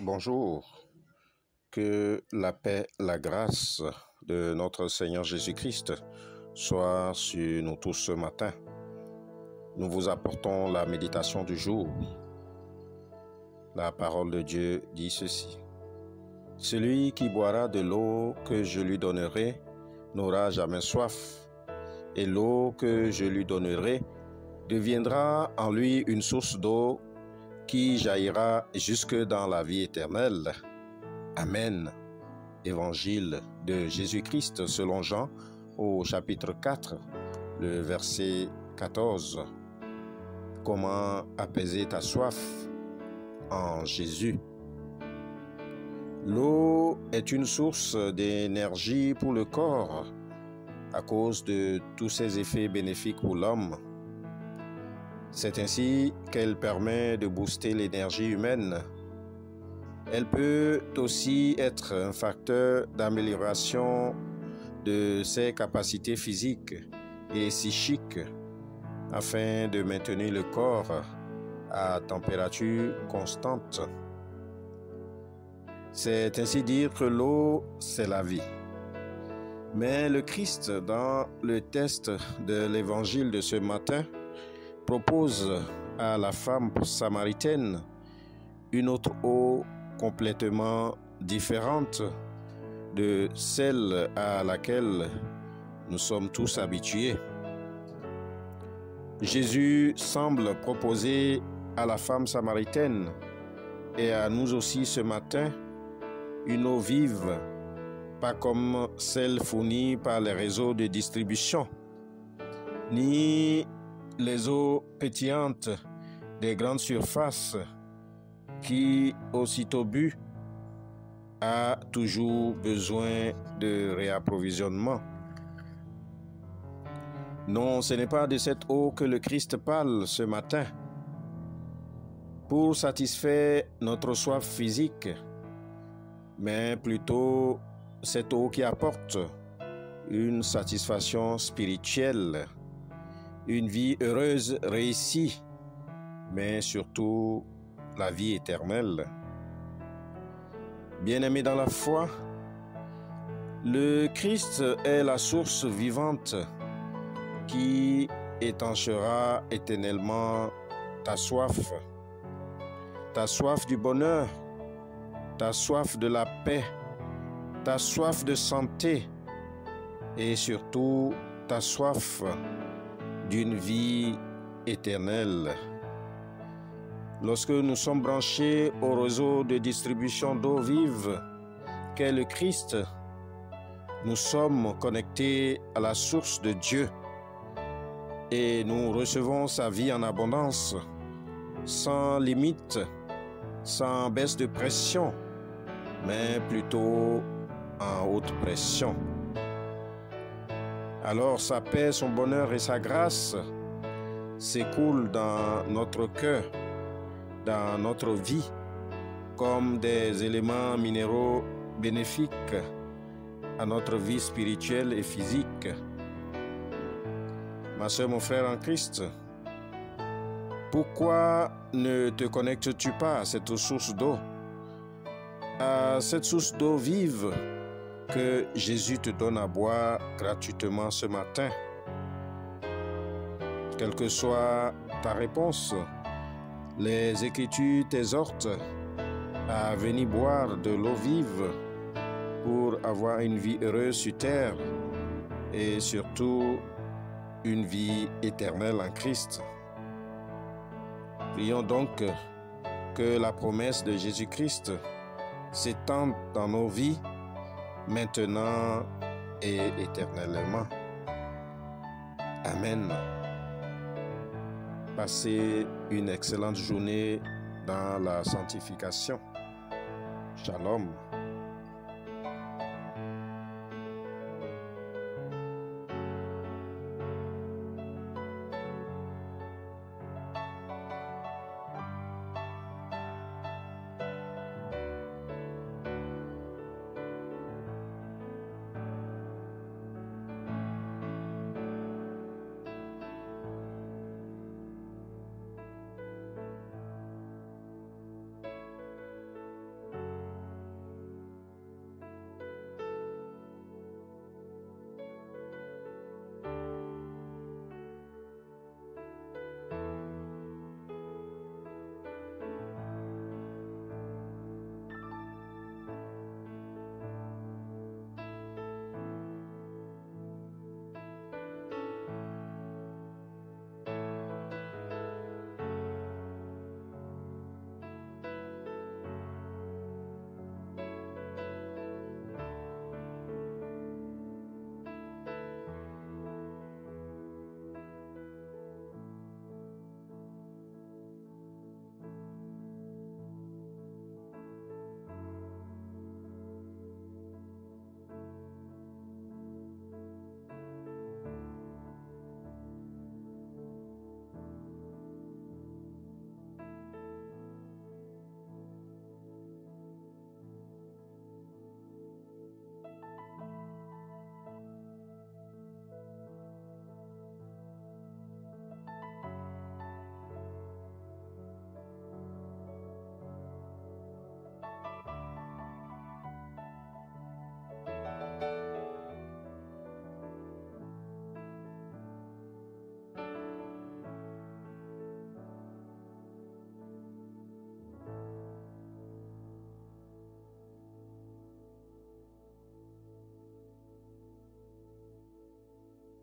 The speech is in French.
Bonjour, que la paix, la grâce de notre Seigneur Jésus-Christ soit sur nous tous ce matin. Nous vous apportons la méditation du jour. La parole de Dieu dit ceci. Celui qui boira de l'eau que je lui donnerai n'aura jamais soif, et l'eau que je lui donnerai deviendra en lui une source d'eau qui jaillira jusque dans la vie éternelle. Amen. Évangile de Jésus-Christ selon Jean au chapitre 4, le verset 14. Comment apaiser ta soif en Jésus? L'eau est une source d'énergie pour le corps à cause de tous ses effets bénéfiques pour l'homme. C'est ainsi qu'elle permet de booster l'énergie humaine. Elle peut aussi être un facteur d'amélioration de ses capacités physiques et psychiques afin de maintenir le corps à température constante. C'est ainsi dire que l'eau, c'est la vie. Mais le Christ, dans le texte de l'évangile de ce matin, propose à la femme samaritaine une autre eau complètement différente de celle à laquelle nous sommes tous habitués. Jésus semble proposer à la femme samaritaine et à nous aussi ce matin une eau vive, pas comme celle fournie par les réseaux de distribution, ni les eaux pétillantes des grandes surfaces qui, aussitôt bu, a toujours besoin de réapprovisionnement. Non, ce n'est pas de cette eau que le Christ parle ce matin. Pour satisfaire notre soif physique, mais plutôt cette eau qui apporte une satisfaction spirituelle, une vie heureuse, réussie, mais surtout la vie éternelle. Bien-aimés dans la foi, le Christ est la source vivante qui étanchera éternellement ta soif du bonheur, ta soif de la paix, ta soif de santé et surtout ta soif d'une vie éternelle. Lorsque nous sommes branchés au réseau de distribution d'eau vive qu'est le Christ, nous sommes connectés à la source de Dieu et nous recevons sa vie en abondance, sans limite, sans baisse de pression, mais plutôt en haute pression. Alors sa paix, son bonheur et sa grâce s'écoulent dans notre cœur, dans notre vie, comme des éléments minéraux bénéfiques à notre vie spirituelle et physique. Ma sœur, mon frère en Christ, pourquoi ne te connectes-tu pas à cette source d'eau, à cette source d'eau vive que Jésus te donne à boire gratuitement ce matin? Quelle que soit ta réponse, les Écritures t'exhortent à venir boire de l'eau vive pour avoir une vie heureuse sur terre et surtout une vie éternelle en Christ. Prions donc que la promesse de Jésus-Christ s'étende dans nos vies maintenant et éternellement. Amen. Passez une excellente journée dans la sanctification. Shalom.